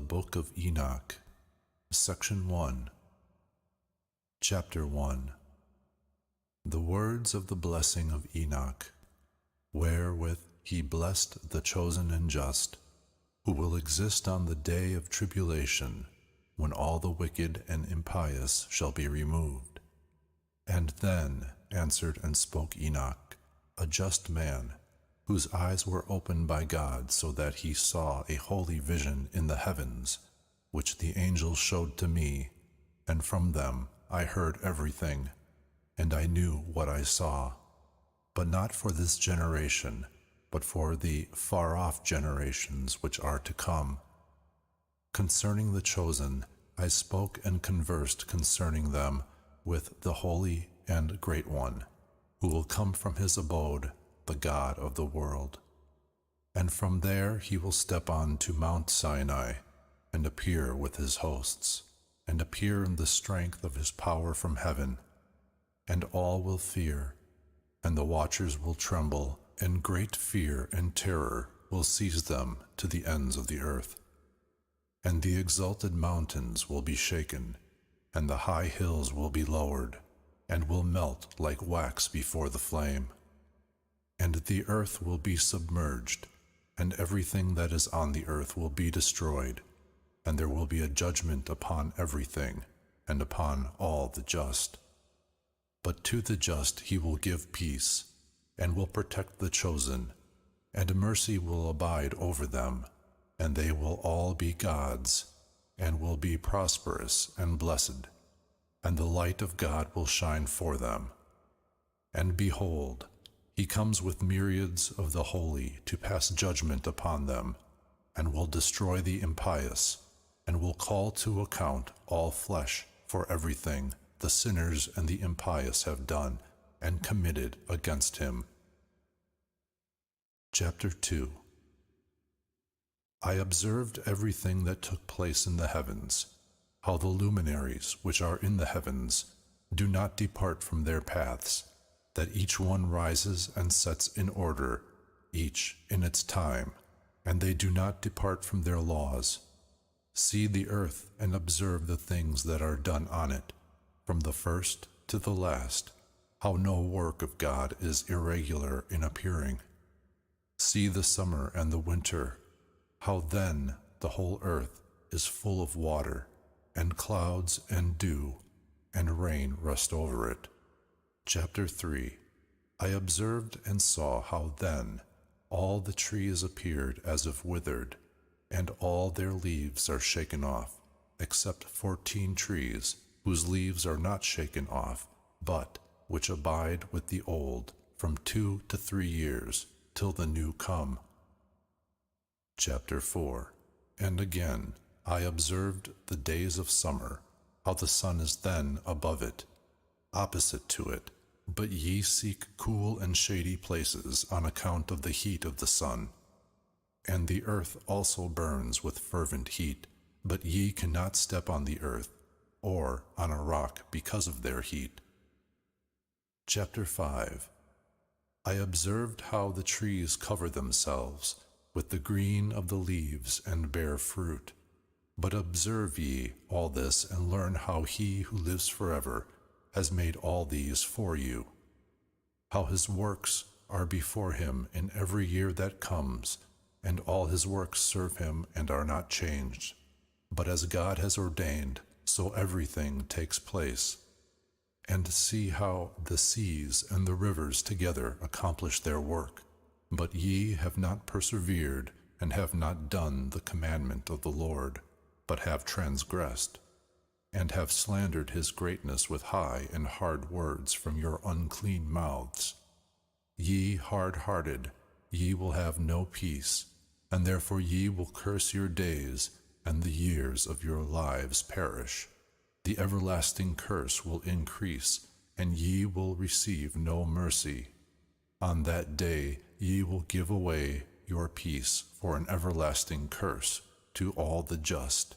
Book of Enoch, Section 1, Chapter 1. The words of the blessing of Enoch, wherewith he blessed the chosen and just, who will exist on the day of tribulation, when all the wicked and impious shall be removed. And then answered and spoke Enoch, a just man, whose eyes were opened by God, so that he saw a holy vision in the heavens, which the angels showed to me, and from them I heard everything, and I knew what I saw, but not for this generation, but for the far-off generations which are to come. Concerning the chosen, I spoke and conversed concerning them with the Holy and Great One, who will come from his abode, the God of the world. And from there he will step on to Mount Sinai, and appear with his hosts, and appear in the strength of his power from heaven. And all will fear, and the watchers will tremble, and great fear and terror will seize them to the ends of the earth. And the exalted mountains will be shaken, and the high hills will be lowered, and will melt like wax before the flame. And the earth will be submerged, and everything that is on the earth will be destroyed, and there will be a judgment upon everything, and upon all the just. But to the just he will give peace, and will protect the chosen, and mercy will abide over them, and they will all be gods, and will be prosperous and blessed, and the light of God will shine for them. And behold, he comes with myriads of the holy to pass judgment upon them, and will destroy the impious, and will call to account all flesh for everything the sinners and the impious have done and committed against him. Chapter 2. I observed everything that took place in the heavens, how the luminaries which are in the heavens do not depart from their paths, that each one rises and sets in order, each in its time, and they do not depart from their laws. See the earth and observe the things that are done on it, from the first to the last, how no work of God is irregular in appearing. See the summer and the winter, how then the whole earth is full of water, and clouds and dew, and rain rest over it. Chapter 3. I observed and saw how then all the trees appeared as if withered, and all their leaves are shaken off, except 14 trees, whose leaves are not shaken off, but which abide with the old from 2 to 3 years, till the new come. Chapter 4. And again I observed the days of summer, how the sun is then above it, opposite to it, but ye seek cool and shady places on account of the heat of the sun. And the earth also burns with fervent heat, but ye cannot step on the earth, or on a rock because of their heat. Chapter 5. I observed how the trees cover themselves with the green of the leaves and bear fruit. But observe ye all this, and learn how he who lives forever has made all these for you, how his works are before him in every year that comes, and all his works serve him and are not changed. But as God has ordained, so everything takes place. And see how the seas and the rivers together accomplish their work. But ye have not persevered, and have not done the commandment of the Lord, but have transgressed, and have slandered his greatness with high and hard words from your unclean mouths. Ye hard-hearted, ye will have no peace, and therefore ye will curse your days, and the years of your lives perish. The everlasting curse will increase, and ye will receive no mercy. On that day ye will give away your peace for an everlasting curse to all the just,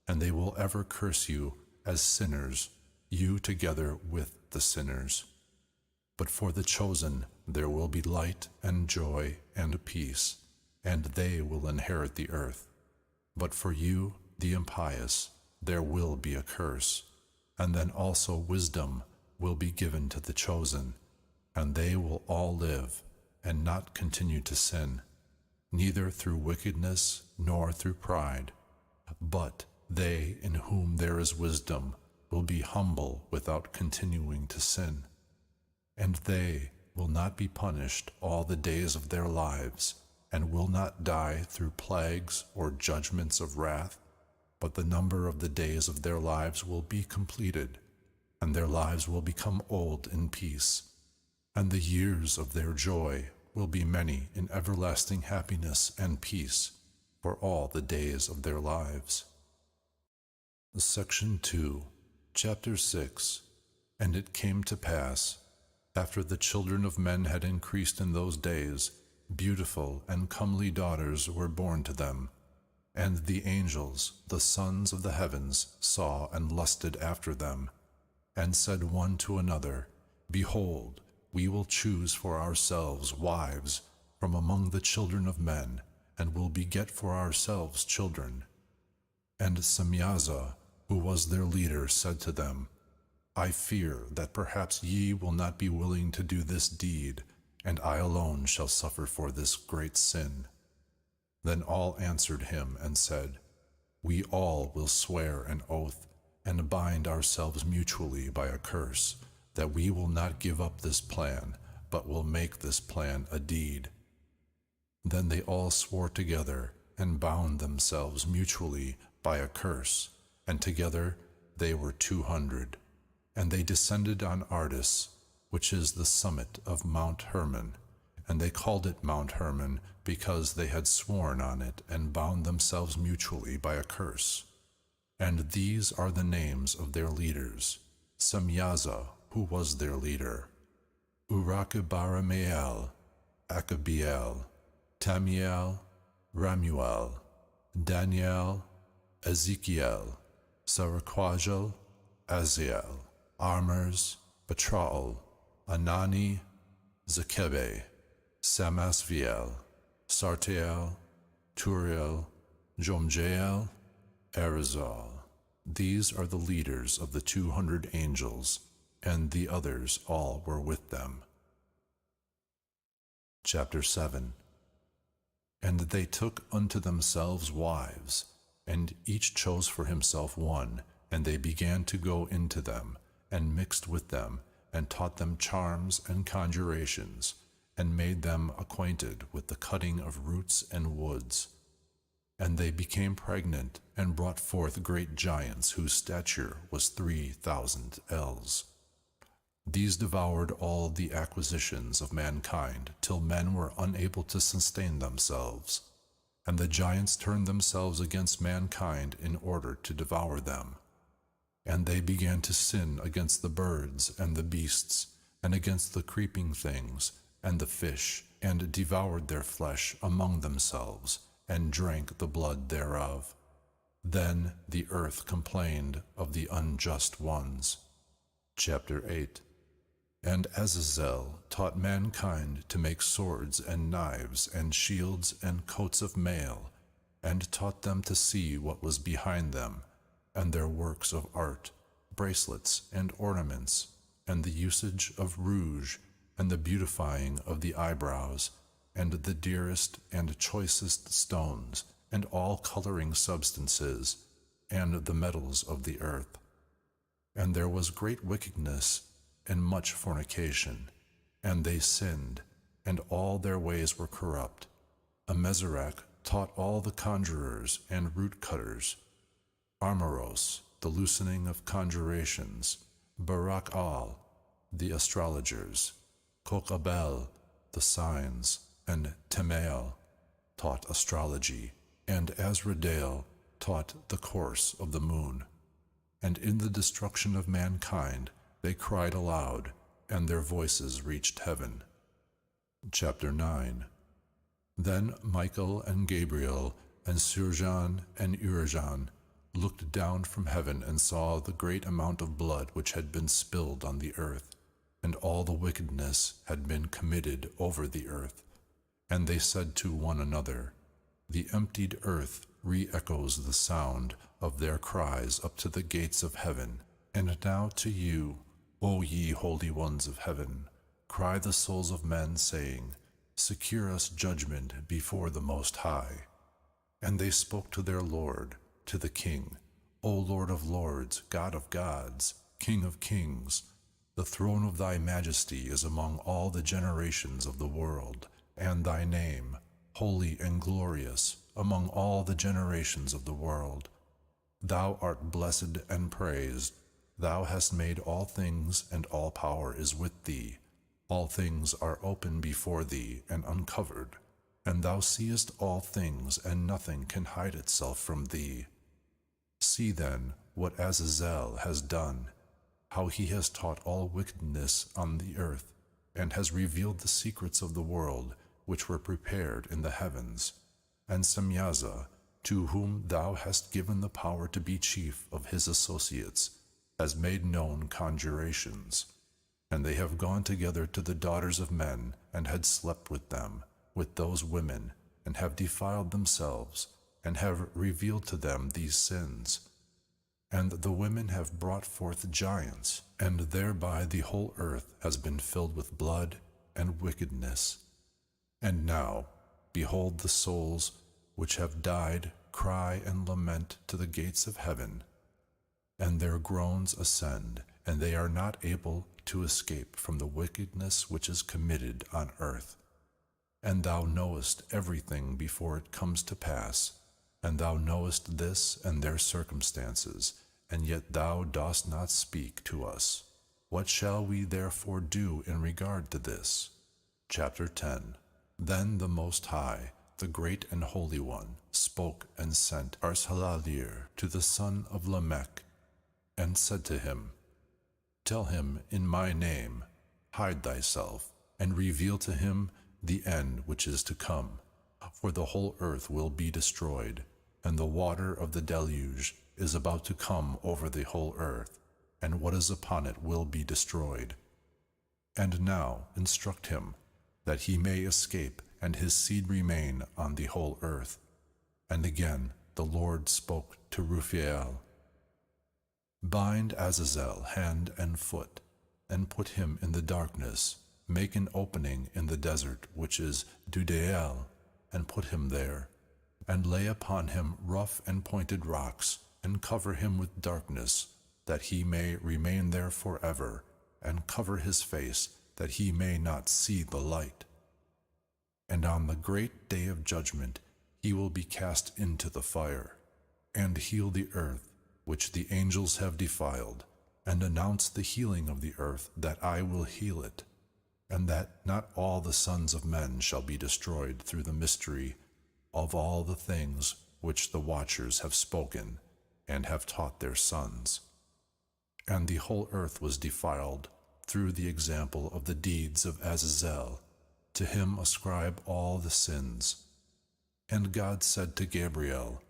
and they will ever curse you as sinners, you together with the sinners. But for the chosen there will be light and joy and peace, and they will inherit the earth. But for you the impious, there will be a curse, and then also wisdom will be given to the chosen, and they will all live and not continue to sin, neither through wickedness nor through pride, but they in whom there is wisdom will be humble without continuing to sin, and they will not be punished all the days of their lives, and will not die through plagues or judgments of wrath, but the number of the days of their lives will be completed, and their lives will become old in peace, and the years of their joy will be many in everlasting happiness and peace for all the days of their lives. Section 2, Chapter 6. And it came to pass, after the children of men had increased in those days, beautiful and comely daughters were born to them, and the angels, the sons of the heavens, saw and lusted after them, and said one to another, Behold, we will choose for ourselves wives from among the children of men, and will beget for ourselves children. And Semyaza, who was their leader, said to them, I fear that perhaps ye will not be willing to do this deed, and I alone shall suffer for this great sin. Then all answered him and said, We all will swear an oath, and bind ourselves mutually by a curse, that we will not give up this plan, but will make this plan a deed. Then they all swore together, and bound themselves mutually by a curse, and together they were 200. And they descended on Ardis, which is the summit of Mount Hermon, and they called it Mount Hermon because they had sworn on it and bound themselves mutually by a curse. And these are the names of their leaders: Semyaza, who was their leader, Urakibaramael, Akabiel, Tamiel, Ramuel, Daniel, Ezekiel, Saraquajal, Aziel, Armers, Betrael, Anani, Zekebe, Samasviel, Sartiel, Turiel, Jomjael, Arizal. These are the leaders of the 200 angels, and the others all were with them. Chapter 7. And they took unto themselves wives, and each chose for himself one, and they began to go into them, and mixed with them, and taught them charms and conjurations, and made them acquainted with the cutting of roots and woods. And they became pregnant, and brought forth great giants, whose stature was 3,000 ells. These devoured all the acquisitions of mankind, till men were unable to sustain themselves. And the giants turned themselves against mankind in order to devour them. And they began to sin against the birds and the beasts, and against the creeping things and the fish, and devoured their flesh among themselves, and drank the blood thereof. Then the earth complained of the unjust ones. Chapter 8. And Azazel taught mankind to make swords and knives and shields and coats of mail, and taught them to see what was behind them, and their works of art, bracelets and ornaments, and the usage of rouge, and the beautifying of the eyebrows, and the dearest and choicest stones, and all coloring substances, and the metals of the earth. And there was great wickedness and much fornication, and they sinned, and all their ways were corrupt. Amezerach taught all the conjurers and root cutters, Armoros, the loosening of conjurations, Barak-al, the astrologers, Kokabel, the signs, and Temael taught astrology, and Azradale taught the course of the moon. And in the destruction of mankind they cried aloud, and their voices reached heaven. Chapter 9. Then Michael and Gabriel and Surjan and Urijan looked down from heaven and saw the great amount of blood which had been spilled on the earth, and all the wickedness had been committed over the earth. And they said to one another, The emptied earth re-echoes the sound of their cries up to the gates of heaven. And now to you, O ye holy ones of heaven, cry the souls of men, saying, secure us judgment before the Most High. And they spoke to their Lord, to the King, O Lord of lords, God of gods, King of kings, the throne of thy majesty is among all the generations of the world, and thy name, holy and glorious, among all the generations of the world. Thou art blessed and praised. Thou hast made all things, and all power is with thee. All things are open before thee and uncovered, and thou seest all things, and nothing can hide itself from thee. See then what Azazel has done, how he has taught all wickedness on the earth, and has revealed the secrets of the world which were prepared in the heavens. And Semyaza, to whom thou hast given the power to be chief of his associates, has made known conjurations. And they have gone together to the daughters of men, and had slept with them, with those women, and have defiled themselves, and have revealed to them these sins. And the women have brought forth giants, and thereby the whole earth has been filled with blood and wickedness. And now, behold, the souls which have died cry and lament to the gates of heaven, and their groans ascend, and they are not able to escape from the wickedness which is committed on earth. And thou knowest everything before it comes to pass, and thou knowest this and their circumstances, and yet thou dost not speak to us. What shall we therefore do in regard to this? Chapter 10. Then the Most High, the Great and Holy One, spoke and sent Arsaladir to the son of Lamech, and said to him, tell him in my name, hide thyself, and reveal to him the end which is to come. For the whole earth will be destroyed, and the water of the deluge is about to come over the whole earth, and what is upon it will be destroyed. And now instruct him, that he may escape, and his seed remain on the whole earth. And again the Lord spoke to Raphael, bind Azazel hand and foot, and put him in the darkness, make an opening in the desert which is Dudael, and put him there, and lay upon him rough and pointed rocks, and cover him with darkness, that he may remain there forever, and cover his face, that he may not see the light. And on the great day of judgment he will be cast into the fire, and heal the earth, which the angels have defiled, and announce the healing of the earth, that I will heal it, and that not all the sons of men shall be destroyed through the mystery of all the things which the watchers have spoken, and have taught their sons. And the whole earth was defiled through the example of the deeds of Azazel. To him ascribe all the sins. And God said to Gabriel,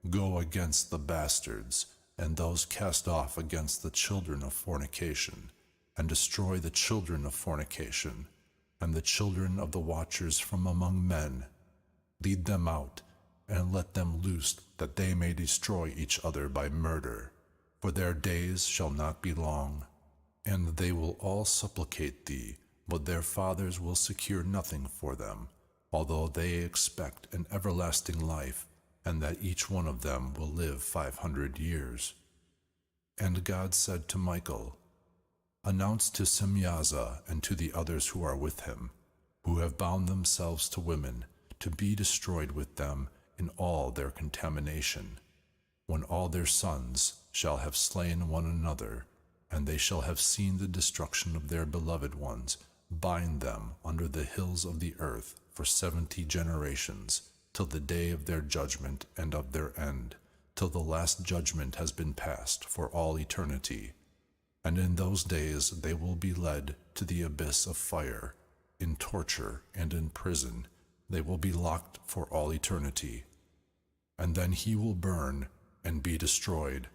go against the bastards, and those cast off against the children of fornication, and destroy the children of fornication, and the children of the watchers from among men. Lead them out, and let them loose, that they may destroy each other by murder. For their days shall not be long, and they will all supplicate thee, but their fathers will secure nothing for them, although they expect an everlasting life, and that each one of them will live 500 years. And God said to Michael, announce to Semyaza and to the others who are with him, who have bound themselves to women, to be destroyed with them in all their contamination, when all their sons shall have slain one another, and they shall have seen the destruction of their beloved ones. Bind them under the hills of the earth for 70 generations, till the day of their judgment and of their end, till the last judgment has been passed for all eternity. And in those days they will be led to the abyss of fire, in torture and in prison. They will be locked for all eternity. And then he will burn and be destroyed.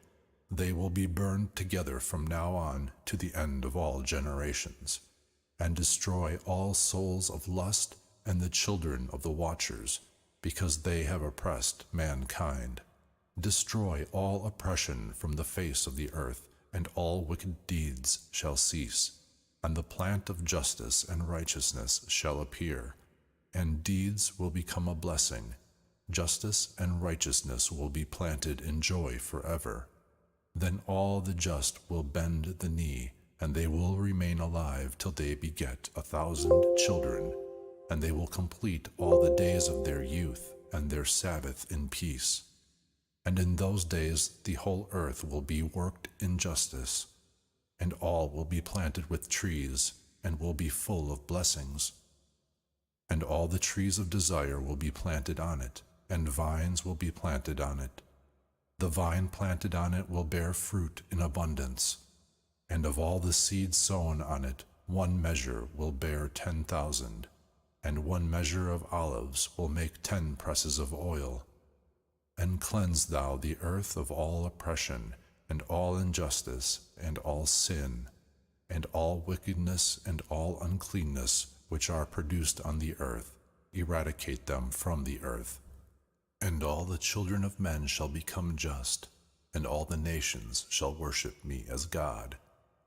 They will be burned together from now on to the end of all generations, and destroy all souls of lust and the children of the watchers, because they have oppressed mankind. Destroy all oppression from the face of the earth, and all wicked deeds shall cease, and the plant of justice and righteousness shall appear, and deeds will become a blessing. Justice and righteousness will be planted in joy forever. Then all the just will bend the knee, and they will remain alive till they beget 1,000 children, and they will complete all the days of their youth and their Sabbath in peace. And in those days the whole earth will be worked in justice, and all will be planted with trees, and will be full of blessings. And all the trees of desire will be planted on it, and vines will be planted on it. The vine planted on it will bear fruit in abundance, and of all the seed sown on it, 1 measure will bear 10,000, and 1 measure of olives will make 10 presses of oil. And cleanse thou the earth of all oppression, and all injustice, and all sin, and all wickedness, and all uncleanness, which are produced on the earth. Eradicate them from the earth. And all the children of men shall become just, and all the nations shall worship me as God,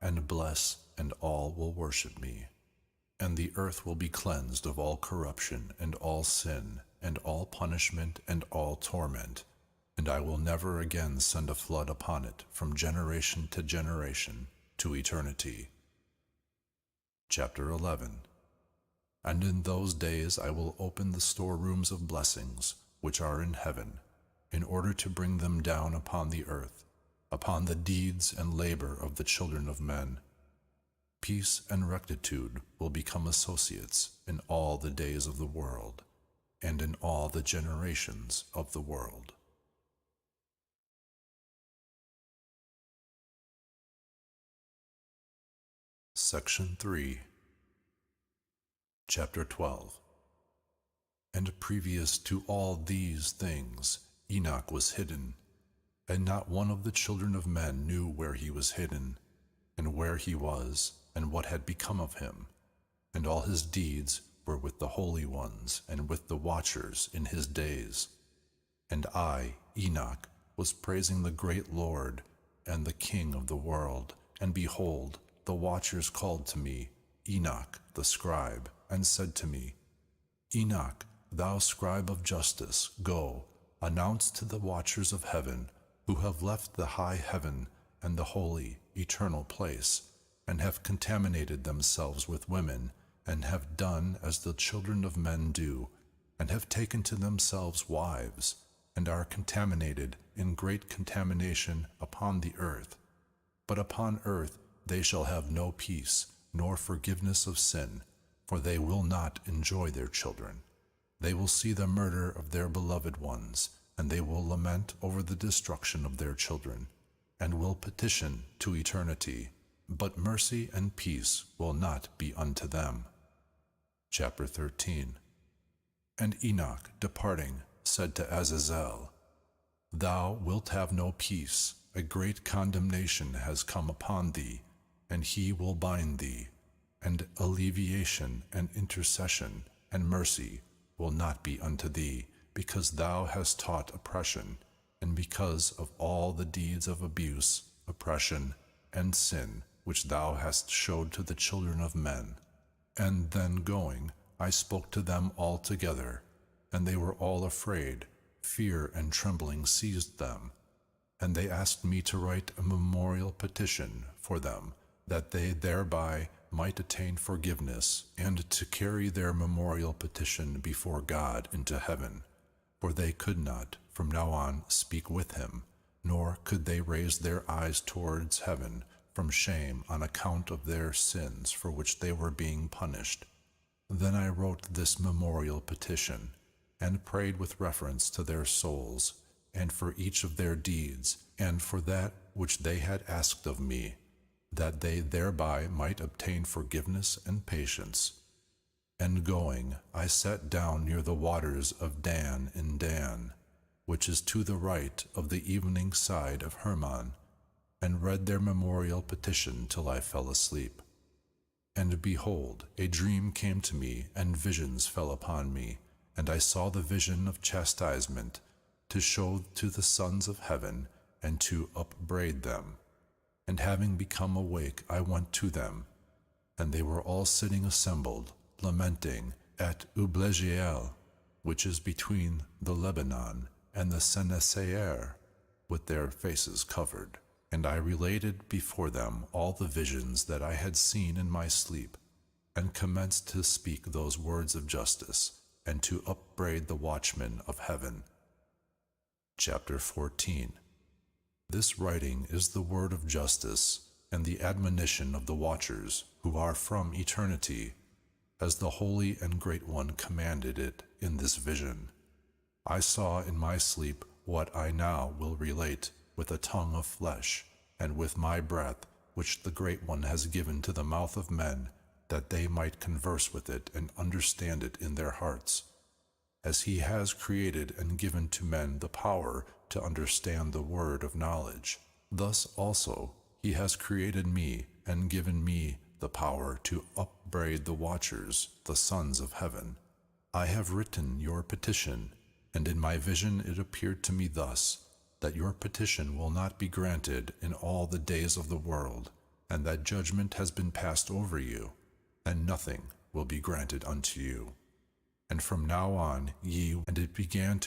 and bless, and all will worship me. And the earth will be cleansed of all corruption, and all sin, and all punishment, and all torment. And I will never again send a flood upon it from generation to generation, to eternity. Chapter 11. And in those days I will open the storerooms of blessings, which are in heaven, in order to bring them down upon the earth, upon the deeds and labor of the children of men. Peace and rectitude will become associates in all the days of the world, and in all the generations of the world. Section 3. Chapter 12. And previous to all these things, Enoch was hidden, and not one of the children of men knew where he was hidden, and where he was, and what had become of him. And all his deeds were with the holy ones, and with the watchers in his days. And I, Enoch, was praising the great Lord, and the King of the world. And behold, the watchers called to me, Enoch the scribe, and said to me, Enoch, thou scribe of justice, go, announce to the watchers of heaven, who have left the high heaven and the holy, eternal place, and have contaminated themselves with women, and have done as the children of men do, and have taken to themselves wives, and are contaminated in great contamination upon the earth. But upon earth they shall have no peace, nor forgiveness of sin, for they will not enjoy their children. They will see the murder of their beloved ones, and they will lament over the destruction of their children, and will petition to eternity, but mercy and peace will not be unto them. Chapter 13. And Enoch, departing, said to Azazel, Thou wilt have no peace, a great condemnation has come upon thee, and he will bind thee, and alleviation and intercession and mercy will not be unto thee, because thou hast taught oppression, and because of all the deeds of abuse, oppression, and sin, which thou hast showed to the children of men. And then going, I spoke to them all together, and they were all afraid. Fear and trembling seized them, and they asked me to write a memorial petition for them, that they thereby might attain forgiveness, and to carry their memorial petition before God into heaven. For they could not, from now on, speak with him, nor could they raise their eyes towards heaven from shame on account of their sins for which they were being punished. Then I wrote this memorial petition, and prayed with reference to their souls, and for each of their deeds, and for that which they had asked of me, that they thereby might obtain forgiveness and patience. And going, I sat down near the waters of Dan in Dan, which is to the right of the evening side of Hermon, and read their memorial petition till I fell asleep. And behold, a dream came to me, and visions fell upon me, and I saw the vision of chastisement, to show to the sons of heaven, and to upbraid them. And having become awake, I went to them, and they were all sitting assembled, lamenting at Ublegiel, which is between the Lebanon and the Senesaer, with their faces covered. And I related before them all the visions that I had seen in my sleep, and commenced to speak those words of justice, and to upbraid the watchmen of heaven. Chapter 14. This writing is the word of justice, and the admonition of the watchers, who are from eternity, as the Holy and Great One commanded it in this vision. I saw in my sleep what I now will relate with a tongue of flesh, and with my breath, which the Great One has given to the mouth of men, that they might converse with it and understand it in their hearts, as he has created and given to men the power to understand the word of knowledge. Thus also he has created me and given me the power to upbraid the watchers, the sons of heaven. I have written your petition, and in my vision it appeared to me thus, that your petition will not be granted in all the days of the world, and that judgment has been passed over you, and nothing will be granted unto you. And from now on and it began to